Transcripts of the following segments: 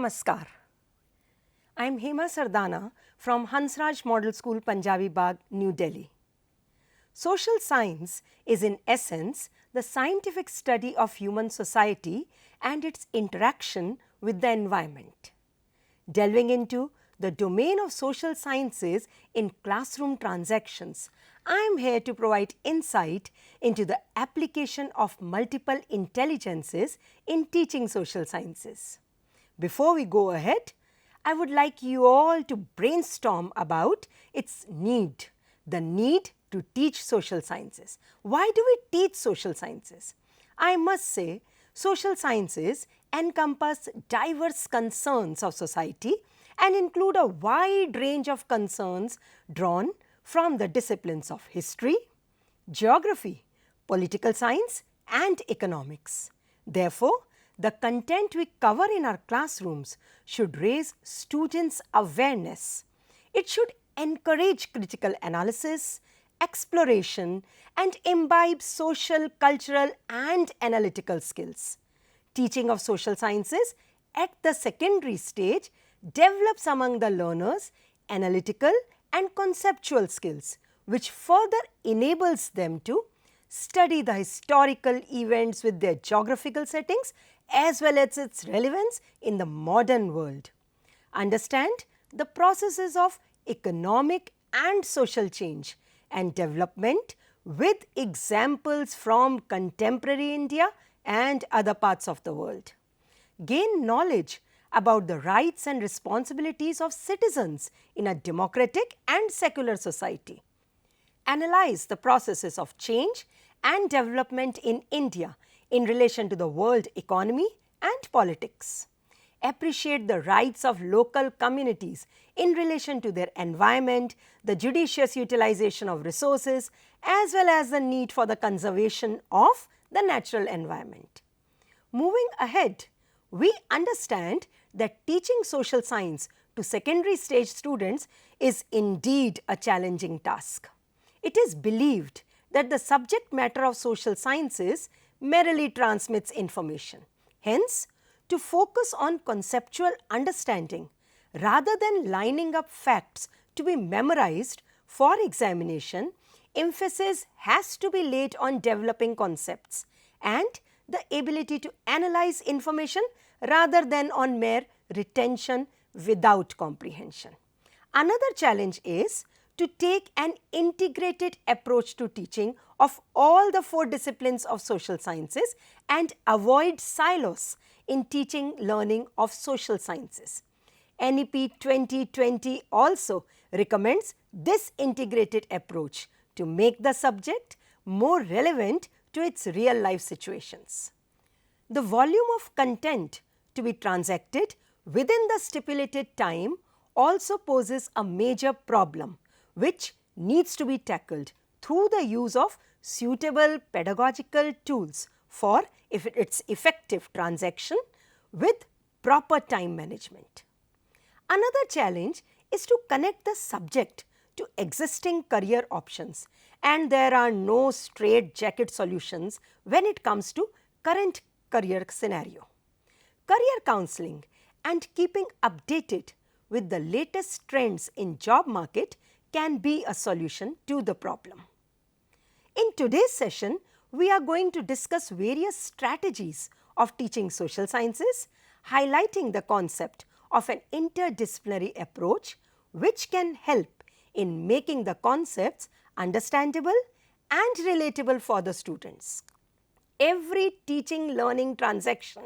Namaskar. I am Hema Sardana from Hansraj Model School, Punjabi Bagh, New Delhi. Social science is in essence the scientific study of human society and its interaction with the environment. Delving into the domain of social sciences in classroom transactions, I am here to provide insight into the application of multiple intelligences in teaching social sciences. Before we go ahead, I would like you all to brainstorm about its need, the need to teach social sciences. Why do we teach social sciences? I must say, social sciences encompass diverse concerns of society and include a wide range of concerns drawn from the disciplines of history, geography, political science and economics. Therefore, the content we cover in our classrooms should raise students' awareness. It should encourage critical analysis, exploration and imbibe social, cultural and analytical skills. Teaching of social sciences at the secondary stage develops among the learners analytical and conceptual skills, which further enables them to study the historical events with their geographical settings as well as its relevance in the modern world. Understand the processes of economic and social change and development with examples from contemporary India and other parts of the world. Gain knowledge about the rights and responsibilities of citizens in a democratic and secular society. Analyze the processes of change and development in India in relation to the world economy and politics. Appreciate the rights of local communities in relation to their environment, the judicious utilization of resources, as well as the need for the conservation of the natural environment. Moving ahead, we understand that teaching social science to secondary stage students is indeed a challenging task. It is believed that the subject matter of social sciences merely transmits information. Hence, to focus on conceptual understanding rather than lining up facts to be memorized for examination, emphasis has to be laid on developing concepts and the ability to analyze information rather than on mere retention without comprehension. Another challenge is to take an integrated approach to teaching of all the 4 disciplines of social sciences and avoid silos in teaching learning of social sciences. NEP 2020 also recommends this integrated approach to make the subject more relevant to its real life situations. The volume of content to be transacted within the stipulated time also poses a major problem which needs to be tackled through the use of suitable pedagogical tools for its effective transaction with proper time management. Another challenge is to connect the subject to existing career options, and there are no straight-jacket solutions when it comes to current career scenario. Career counseling and keeping updated with the latest trends in job market can be a solution to the problem. In today's session, we are going to discuss various strategies of teaching social sciences, highlighting the concept of an interdisciplinary approach which can help in making the concepts understandable and relatable for the students. Every teaching learning transaction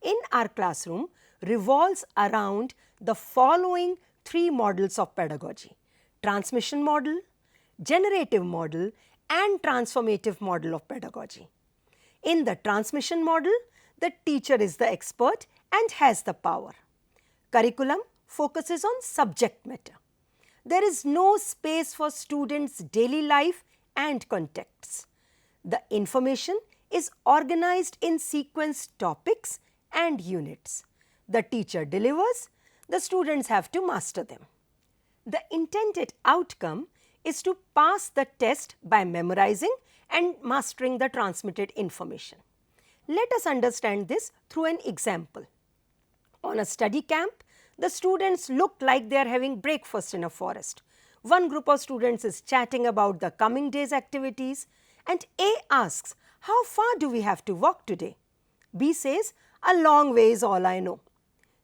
in our classroom revolves around the following 3 models of pedagogy: transmission model, generative model and transformative model of pedagogy. In the transmission model, the teacher is the expert and has the power. Curriculum focuses on subject matter. There is no space for students' daily life and contexts. The information is organized in sequenced topics and units. The teacher delivers, the students have to master them. The intended outcome is to pass the test by memorizing and mastering the transmitted information. Let us understand this through an example. On a study camp, the students look like they are having breakfast in a forest. One group of students is chatting about the coming day's activities, and A asks, "How far do we have to walk today?" B says, "A long way is all I know."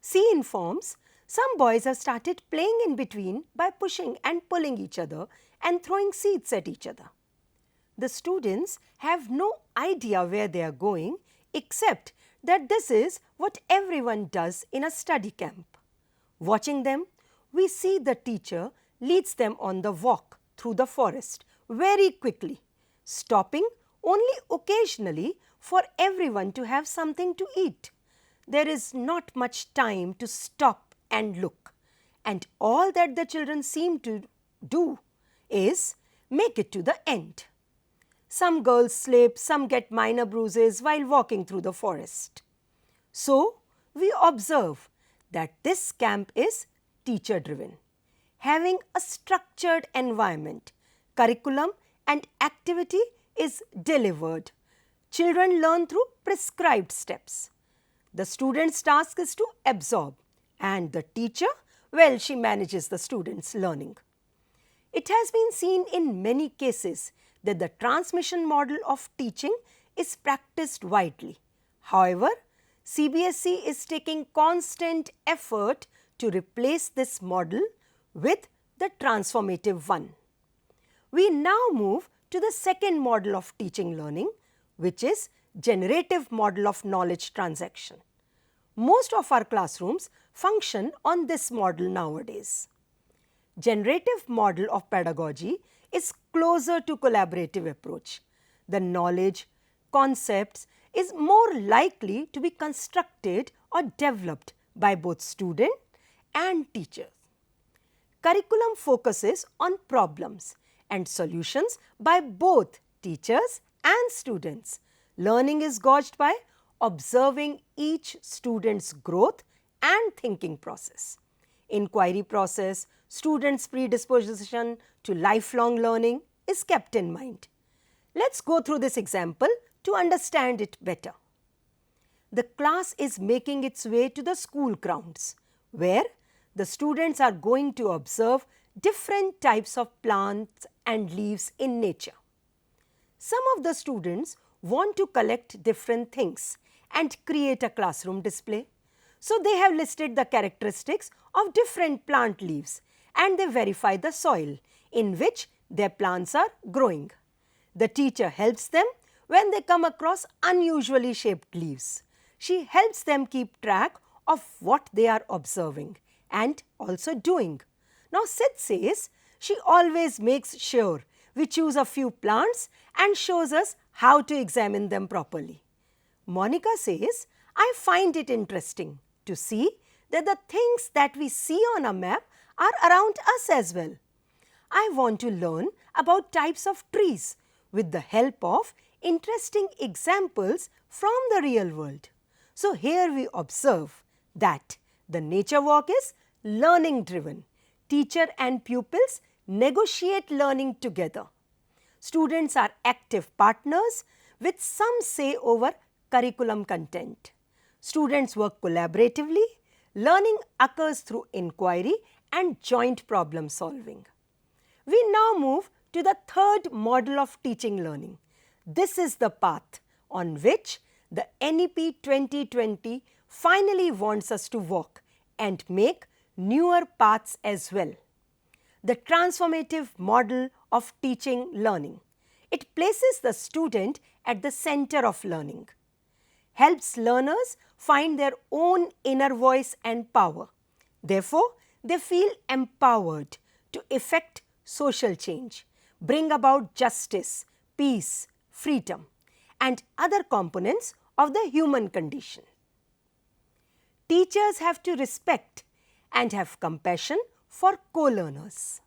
C informs, "Some boys have started playing in between by pushing and pulling each other and throwing seeds at each other." The students have no idea where they are going, except that this is what everyone does in a study camp. Watching them, we see the teacher leads them on the walk through the forest very quickly, stopping only occasionally for everyone to have something to eat. There is not much time to stop and look, and all that the children seem to do is make it to the end. Some girls slip, some get minor bruises while walking through the forest. So, we observe that this camp is teacher driven, having a structured environment. Curriculum and activity is delivered. Children learn through prescribed steps. The student's task is to absorb, and the teacher, well, she manages the student's learning. It has been seen in many cases that the transmission model of teaching is practiced widely. However, CBSE is taking constant effort to replace this model with the transformative one. We now move to the second model of teaching learning, which is generative model of knowledge transaction. Most of our classrooms function on this model nowadays. Generative model of pedagogy is closer to collaborative approach. The knowledge, concepts is more likely to be constructed or developed by both student and teachers. Curriculum focuses on problems and solutions by both teachers and students. Learning is gauged by observing each student's growth and thinking process. Inquiry process, students' predisposition to lifelong learning is kept in mind. Let's go through this example to understand it better. The class is making its way to the school grounds, where the students are going to observe different types of plants and leaves in nature. Some of the students want to collect different things and create a classroom display. So they have listed the characteristics of different plant leaves and they verify the soil in which their plants are growing. The teacher helps them when they come across unusually shaped leaves. She helps them keep track of what they are observing and also doing. Now Sid says she always makes sure we choose a few plants and shows us how to examine them properly. Monica says, I find it interesting to see that the things that we see on a map are around us as well. I want to learn about types of trees with the help of interesting examples from the real world. So here we observe that the nature walk is learning driven. Teacher and pupils negotiate learning together. Students are active partners with some say over curriculum content. Students work collaboratively. Learning occurs through inquiry and joint problem solving. We now move to the third model of teaching learning. This is the path on which the NEP 2020 finally wants us to walk and make newer paths as well. The transformative model of teaching learning. It places the student at the center of learning, helps learners find their own inner voice and power. Therefore, they feel empowered to effect social change, bring about justice, peace, freedom, and other components of the human condition. Teachers have to respect and have compassion for co-learners.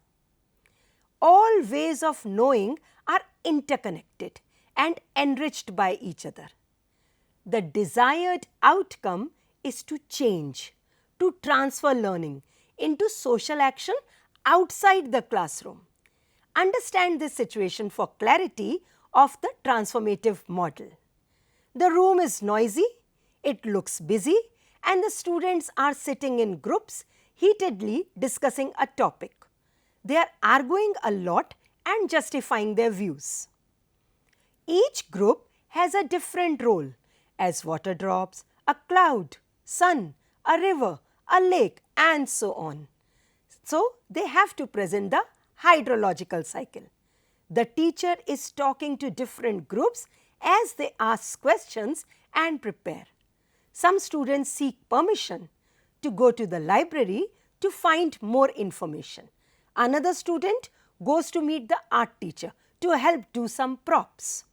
All ways of knowing are interconnected and enriched by each other. The desired outcome is to change, to transfer learning into social action outside the classroom. Understand this situation for clarity of the transformative model. The room is noisy, it looks busy, and the students are sitting in groups heatedly discussing a topic. They are arguing a lot and justifying their views. Each group has a different role as water drops, a cloud, sun, a river, a lake, and so on. So, they have to present the hydrological cycle. The teacher is talking to different groups as they ask questions and prepare. Some students seek permission to go to the library to find more information. Another student goes to meet the art teacher to help do some props.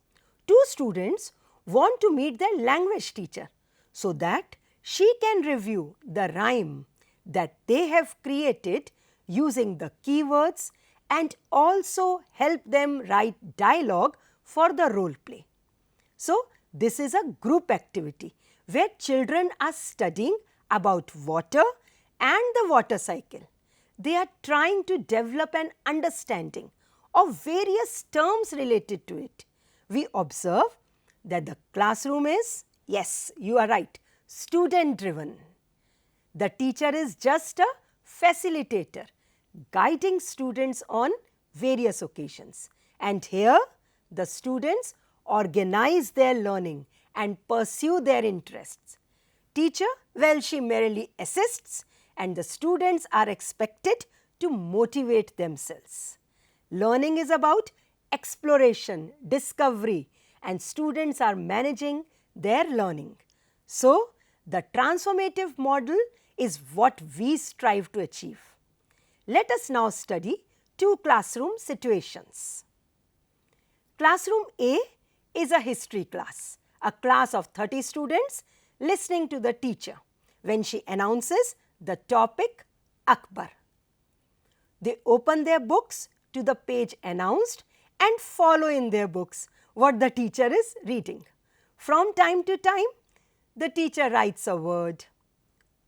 Two students want to meet their language teacher so that she can review the rhyme that they have created using the keywords and also help them write dialogue for the role play. So, this is a group activity where children are studying about water and the water cycle. They are trying to develop an understanding of various terms related to it. We observe that the classroom is, yes, you are right, student driven. The teacher is just a facilitator, guiding students on various occasions. And here, the students organize their learning and pursue their interests. Teacher, well, she merely assists, and the students are expected to motivate themselves. Learning is about exploration, discovery, and students are managing their learning. So, the transformative model is what we strive to achieve. Let us now study two classroom situations. Classroom A is a history class, a class of 30 students listening to the teacher when she announces the topic Akbar. They open their books to the page announced and follow in their books what the teacher is reading. From time to time, the teacher writes a word,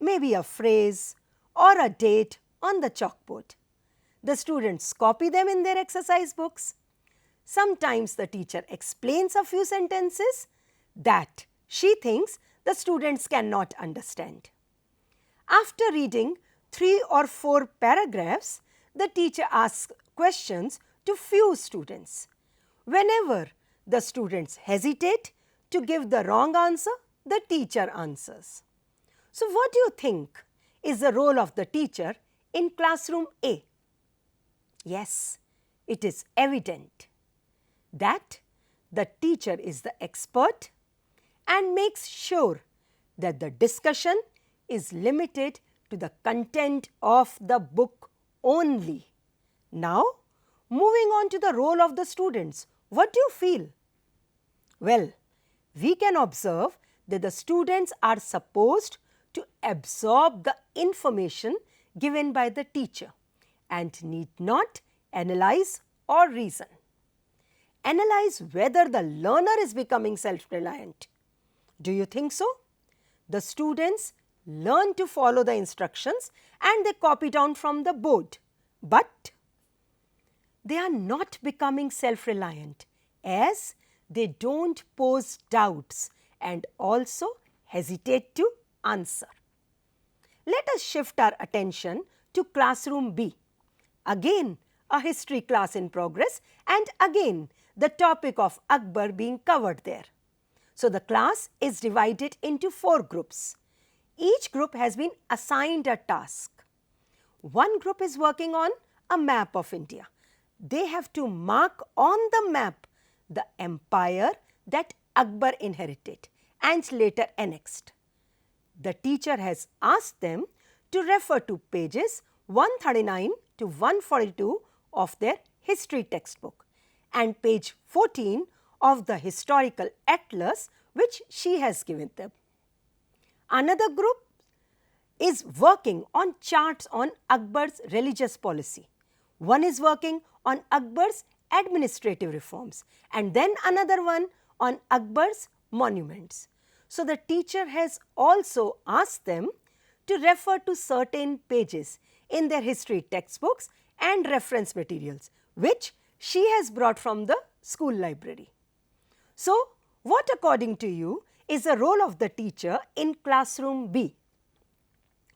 maybe a phrase or a date on the chalkboard. The students copy them in their exercise books. Sometimes the teacher explains a few sentences that she thinks the students cannot understand. After reading 3 or 4 paragraphs, the teacher asks questions to few students. Whenever the students hesitate to give the wrong answer, the teacher answers. So, what do you think is the role of the teacher in classroom A? Yes, it is evident that the teacher is the expert and makes sure that the discussion is limited to the content of the book only. Now, moving on to the role of the students, what do you feel? Well, we can observe that the students are supposed to absorb the information given by the teacher and need not analyze or reason. Analyze whether the learner is becoming self-reliant. Do you think so? The students learn to follow the instructions and they copy down from the board, but they are not becoming self-reliant as they don't pose doubts and also hesitate to answer. Let us shift our attention to classroom B. Again, a history class in progress and again the topic of Akbar being covered there. So, the class is divided into 4 groups. Each group has been assigned a task. One group is working on a map of India. They have to mark on the map the empire that Akbar inherited and later annexed. The teacher has asked them to refer to pages 139 to 142 of their history textbook and page 14 of the historical atlas which she has given them. Another group is working on charts on Akbar's religious policy. One is working on Akbar's administrative reforms and then another one on Akbar's monuments. So, the teacher has also asked them to refer to certain pages in their history textbooks and reference materials which she has brought from the school library. So, what according to you is the role of the teacher in classroom B?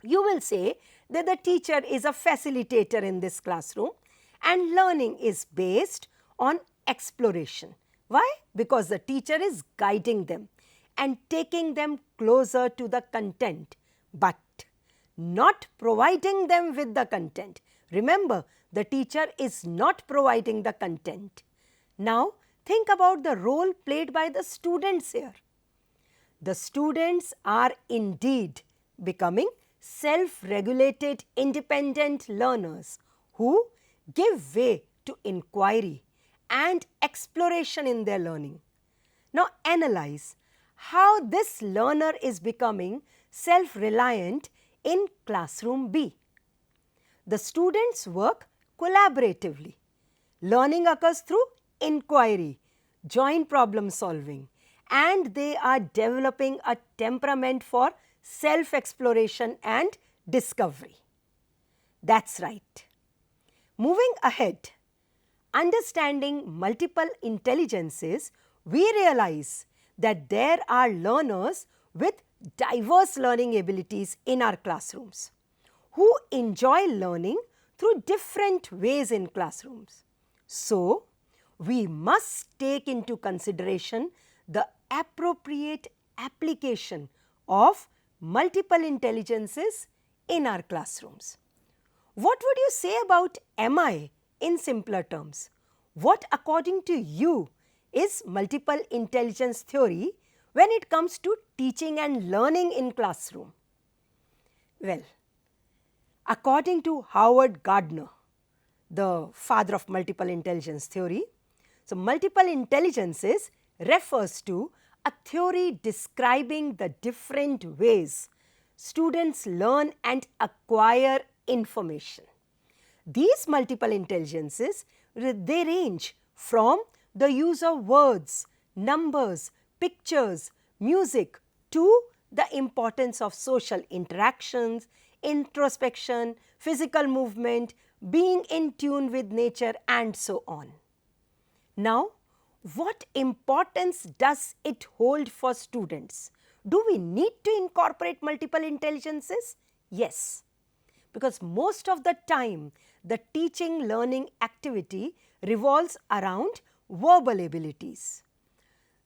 You will say that the teacher is a facilitator in this classroom and learning is based on exploration. Why? Because the teacher is guiding them and taking them closer to the content, but not providing them with the content. Remember, the teacher is not providing the content. Now, think about the role played by the students here. The students are indeed becoming self-regulated, independent learners who give way to inquiry and exploration in their learning. Now, analyze how this learner is becoming self-reliant in classroom B. The students work collaboratively. Learning occurs through inquiry, joint problem solving, and they are developing a temperament for self-exploration and discovery. That's right. Moving ahead, understanding multiple intelligences, we realize that there are learners with diverse learning abilities in our classrooms who enjoy learning through different ways in classrooms. So, we must take into consideration the appropriate application of multiple intelligences in our classrooms. What would you say about MI in simpler terms? What, according to you, is multiple intelligence theory when it comes to teaching and learning in classroom? Well, according to Howard Gardner, the father of multiple intelligence theory, so multiple intelligences refers to a theory describing the different ways students learn and acquire information. These multiple intelligences, they range from the use of words, numbers, pictures, music to the importance of social interactions, introspection, physical movement, being in tune with nature, and so on. Now, what importance does it hold for students? Do we need to incorporate multiple intelligences? Yes, because most of the time the teaching learning activity revolves around verbal abilities.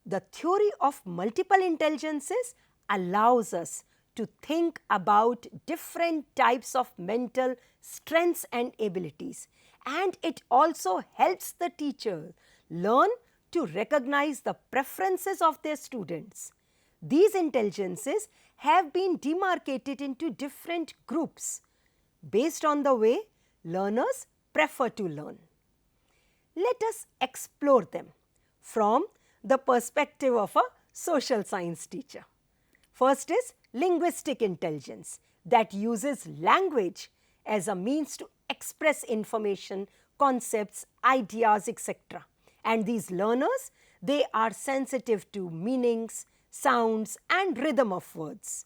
The theory of multiple intelligences allows us to think about different types of mental strengths and abilities, and it also helps the teacher learn to recognize the preferences of their students. These intelligences have been demarcated into different groups based on the way learners prefer to learn. Let us explore them from the perspective of a social science teacher. First is linguistic intelligence that uses language as a means to express information, concepts, ideas, etc. And these learners, they are sensitive to meanings, sounds and rhythm of words.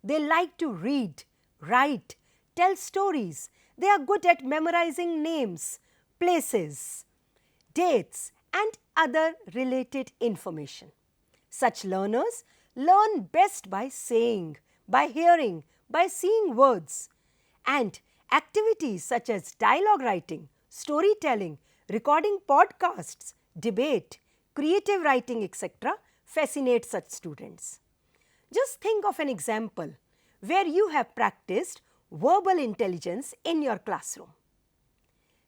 They like to read, write, tell stories. They are good at memorizing names, places, dates and other related information. Such learners learn best by saying, by hearing, by seeing words. And activities such as dialogue writing, storytelling, recording podcasts, debate, creative writing, etc. fascinate such students. Just think of an example where you have practiced verbal intelligence in your classroom.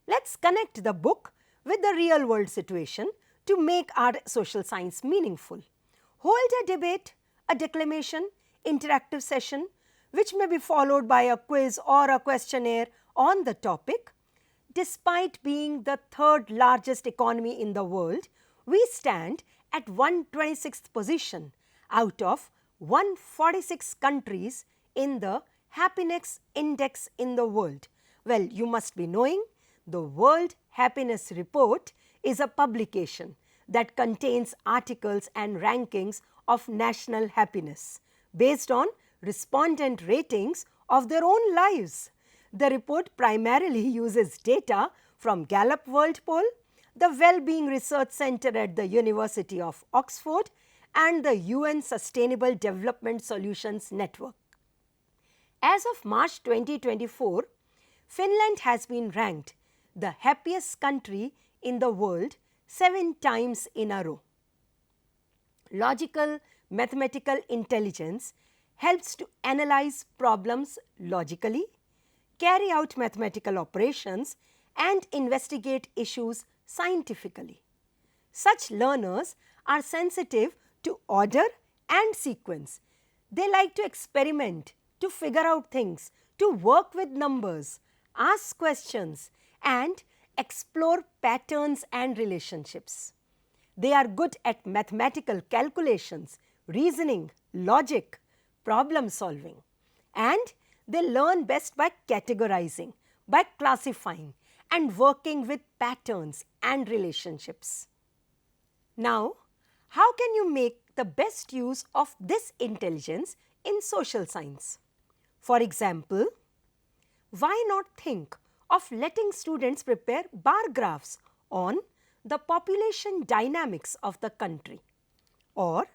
Let's connect the book with the real world situation to make our social science meaningful. Hold a debate, a declamation, interactive session which may be followed by a quiz or a questionnaire on the topic. Despite being the third largest economy in the world, we stand at 126th position out of 146 countries in the happiness index in the world. Well, you must be knowing the World Happiness Report is a publication that contains articles and rankings of national happiness based on respondent ratings of their own lives. The report primarily uses data from Gallup World Poll, the Wellbeing Research Center at the University of Oxford, and the UN Sustainable Development Solutions Network. As of March 2024, Finland has been ranked the happiest country in the world 7 times in a row. Logical mathematical intelligence helps to analyze problems logically, carry out mathematical operations, and investigate issues scientifically. Such learners are sensitive to order and sequence. They like to experiment, to figure out things, to work with numbers, ask questions, and explore patterns and relationships. They are good at mathematical calculations, reasoning, logic, problem solving, and they learn best by categorizing, by classifying, and working with patterns and relationships. Now, how can you make the best use of this intelligence in social science? For example, why not think of letting students prepare bar graphs on the population dynamics of the country, or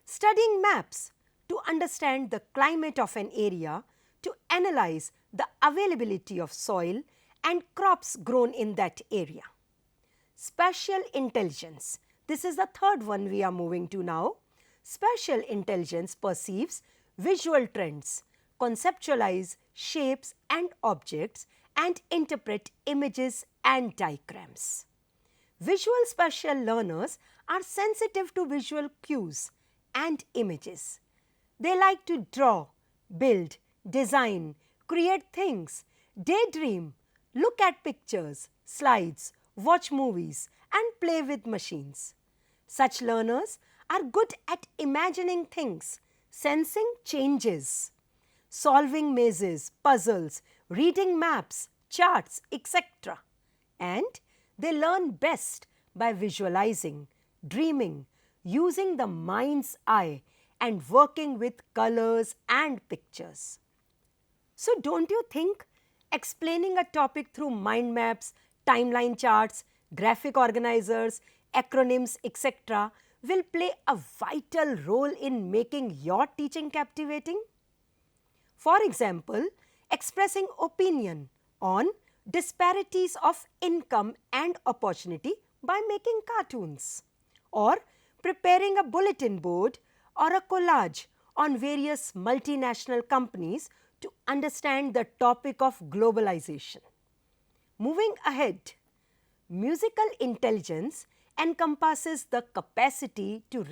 studying maps to understand the climate of an area, to analyze the availability of soil and crops grown in that area. Spatial intelligence. This is the third one we are moving to now. Spatial intelligence perceives visual trends, conceptualize shapes and objects, and interpret images and diagrams. Visual spatial learners are sensitive to visual cues and images. They like to draw, build, design, create things, daydream, look at pictures, slides, watch movies, and play with machines. Such learners are good at imagining things, sensing changes, solving mazes, puzzles, reading maps, charts, etc. And they learn best by visualizing, dreaming, using the mind's eye, and working with colors and pictures. So, don't you think explaining a topic through mind maps, timeline charts, graphic organizers, acronyms, etc. will play a vital role in making your teaching captivating? For example, expressing opinion on disparities of income and opportunity by making cartoons, or preparing a bulletin board or a collage on various multinational companies to understand the topic of globalization. Moving ahead, musical intelligence encompasses the capacity to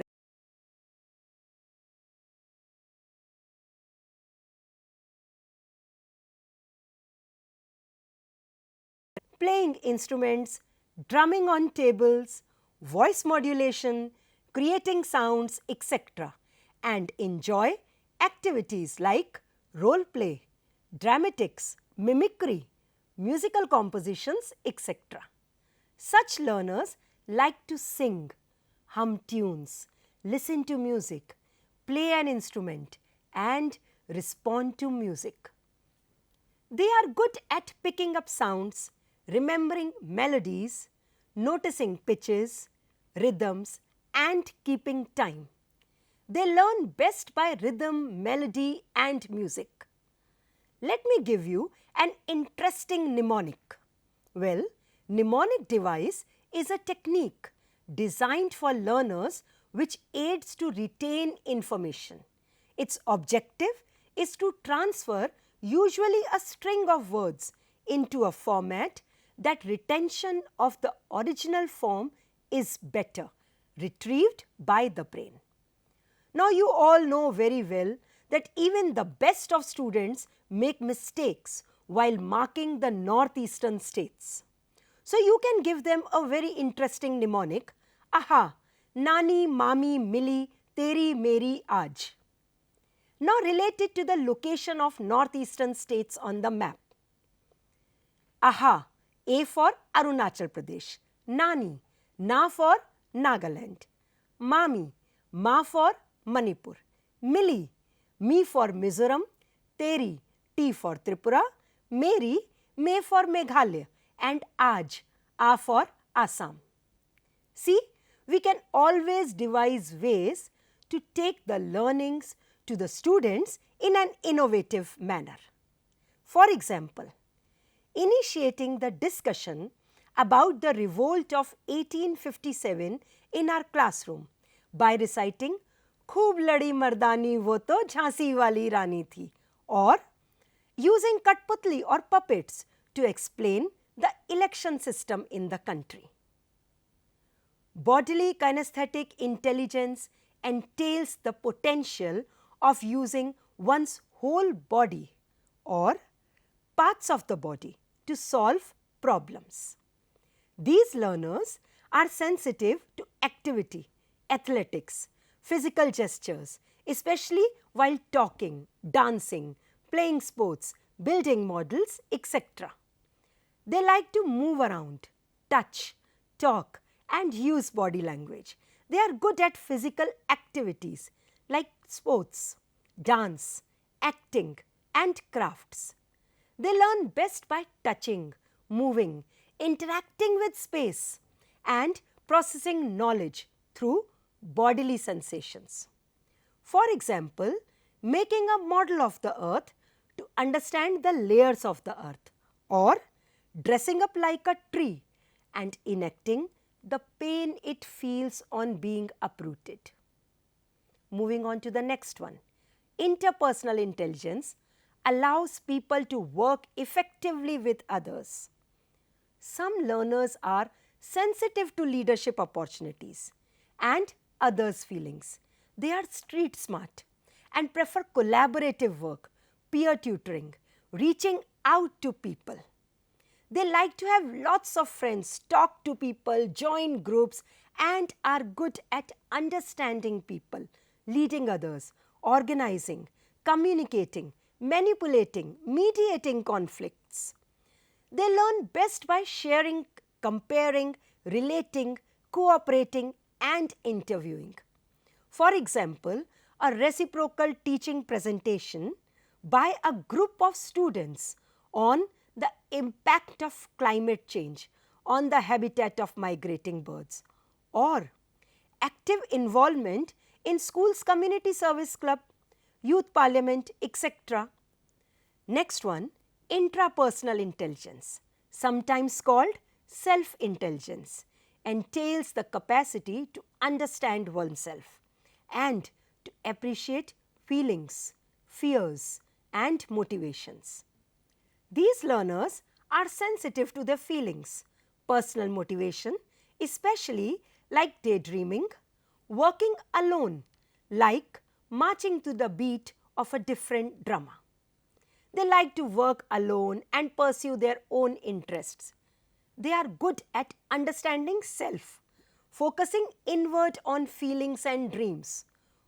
playing instruments, drumming on tables, voice modulation, creating sounds, etc., and enjoy activities like role play, dramatics, mimicry, musical compositions, etc. Such learners like to sing, hum tunes, listen to music, play an instrument, and respond to music. They are good at picking up sounds, remembering melodies, noticing pitches, rhythms, and keeping time. They learn best by rhythm, melody, and music. Let me give you an interesting mnemonic. Well, mnemonic device is a technique designed for learners which aids to retain information. Its objective is to transfer usually a string of words into a format that retention of the original form is better, retrieved by the brain. Now, you all know very well that even the best of students make mistakes while marking the northeastern states. So, you can give them a very interesting mnemonic, aha, nani, mami, mili, teri, meri, aaj. Now, relate it to the location of northeastern states on the map. Aha, A for Arunachal Pradesh, nani, na for Nagaland, mami, ma for Manipur, mili, mi for Mizoram, teri, T for Tripura, meri, me for Meghalaya, and aaj, A for Assam. See, we can always devise ways to take the learnings to the students in an innovative manner. For example, initiating the discussion about the revolt of 1857 in our classroom by reciting "Khoob ladi mardani wo to Jhansi wali rani thi," or using Katputli or puppets to explain the election system in the country. Bodily kinesthetic intelligence entails the potential of using one's whole body or parts of the body to solve problems. These learners are sensitive to activity, athletics, physical gestures, especially while talking, dancing, playing sports, building models, etc. They like to move around, touch, talk, and use body language. They are good at physical activities like sports, dance, acting, and crafts. They learn best by touching, moving, interacting with space, and processing knowledge through bodily sensations. For example, making a model of the earth to understand the layers of the earth, or dressing up like a tree and enacting the pain it feels on being uprooted. Moving on to the next one. Interpersonal intelligence allows people to work effectively with others. Some learners are sensitive to leadership opportunities and others' feelings. They are street smart and prefer collaborative work, peer tutoring, reaching out to people. They like to have lots of friends, talk to people, join groups, and are good at understanding people, leading others, organizing, communicating, manipulating, mediating conflicts. They learn best by sharing, comparing, relating, cooperating, and interviewing. For example, a reciprocal teaching presentation by a group of students on the impact of climate change on the habitat of migrating birds, or active involvement in school's community service club, youth parliament, etc. Next one, intrapersonal intelligence, sometimes called self-intelligence, entails the capacity to understand oneself and to appreciate feelings, fears, and motivations. These learners are sensitive to their feelings, personal motivation, especially like daydreaming, working alone, like marching to the beat of a different drummer. They like to work alone and pursue their own interests. They are good at understanding self, focusing inward on feelings and dreams,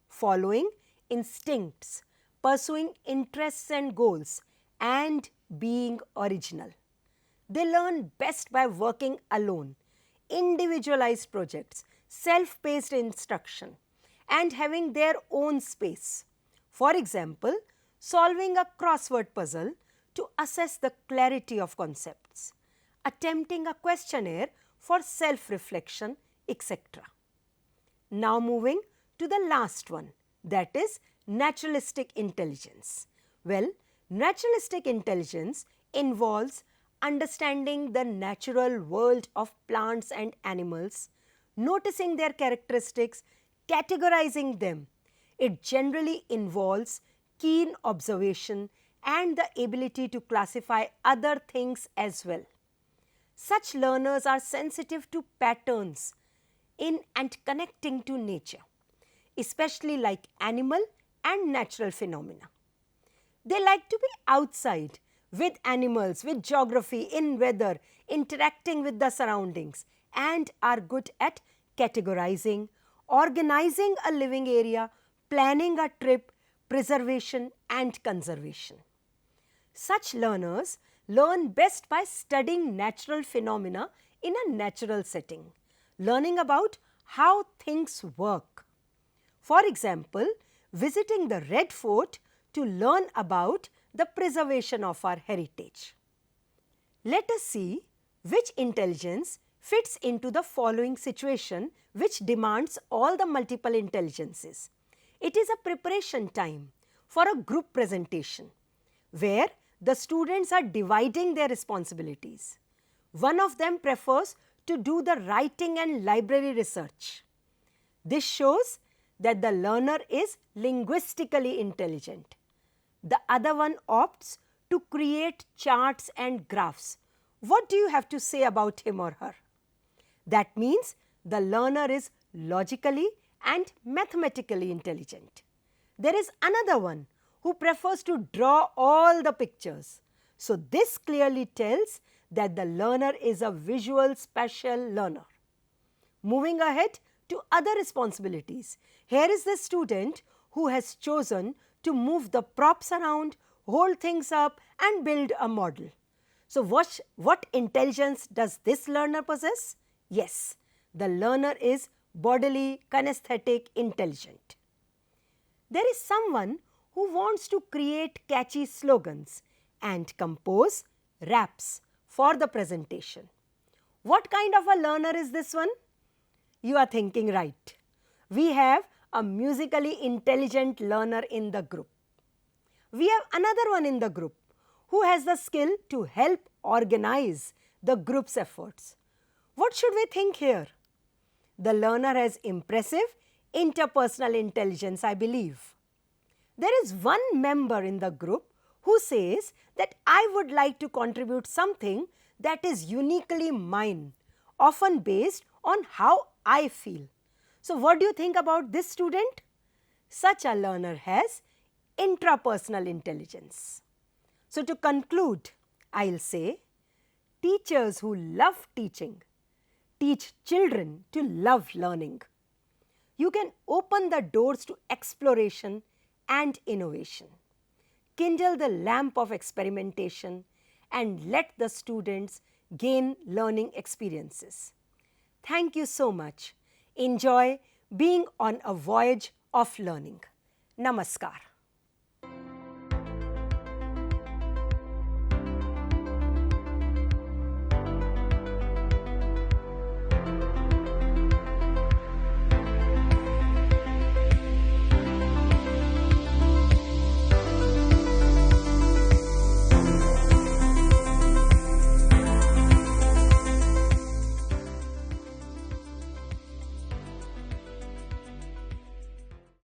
following instincts, pursuing interests and goals, and being original. They learn best by working alone, individualized projects, self-paced instruction, and having their own space. For example, solving a crossword puzzle to assess the clarity of concepts, attempting a questionnaire for self-reflection, etc. Now moving to the last one, that is naturalistic intelligence. Well, naturalistic intelligence involves understanding the natural world of plants and animals, noticing their characteristics, categorizing them. It generally involves keen observation and the ability to classify other things as well. Such learners are sensitive to patterns in and connecting to nature, especially like animal and natural phenomena. They like to be outside with animals, with geography, in weather, interacting with the surroundings, and are good at categorizing, organizing a living area, planning a trip, preservation and conservation. Such learners learn best by studying natural phenomena in a natural setting, learning about how things work. For example, visiting the Red Fort to learn about the preservation of our heritage. Let us see which intelligence fits into the following situation which demands all the multiple intelligences. It is a preparation time for a group presentation where the students are dividing their responsibilities. One of them prefers to do the writing and library research. This shows that the learner is linguistically intelligent. The other one opts to create charts and graphs. What do you have to say about him or her? That means the learner is logically and mathematically intelligent. There is another one who prefers to draw all the pictures. So this clearly tells that the learner is a visual spatial learner. Moving ahead to other responsibilities. Here is the student who has chosen to move the props around, hold things up and build a model. So what intelligence does this learner possess? Yes, the learner is bodily-kinesthetic intelligent. There is someone who wants to create catchy slogans and compose raps for the presentation. What kind of a learner is this one? You are thinking right. We have a musically intelligent learner in the group. We have another one in the group who has the skill to help organize the group's efforts. What should we think here? The learner has impressive interpersonal intelligence, I believe. There is one member in the group who says that I would like to contribute something that is uniquely mine, often based on how I feel. So what do you think about this student? Such a learner has intrapersonal intelligence. So to conclude, I'll say, teachers who love teaching teach children to love learning. You can open the doors to exploration and innovation. Kindle the lamp of experimentation and let the students gain learning experiences. Thank you so much. Enjoy being on a voyage of learning. Namaskar.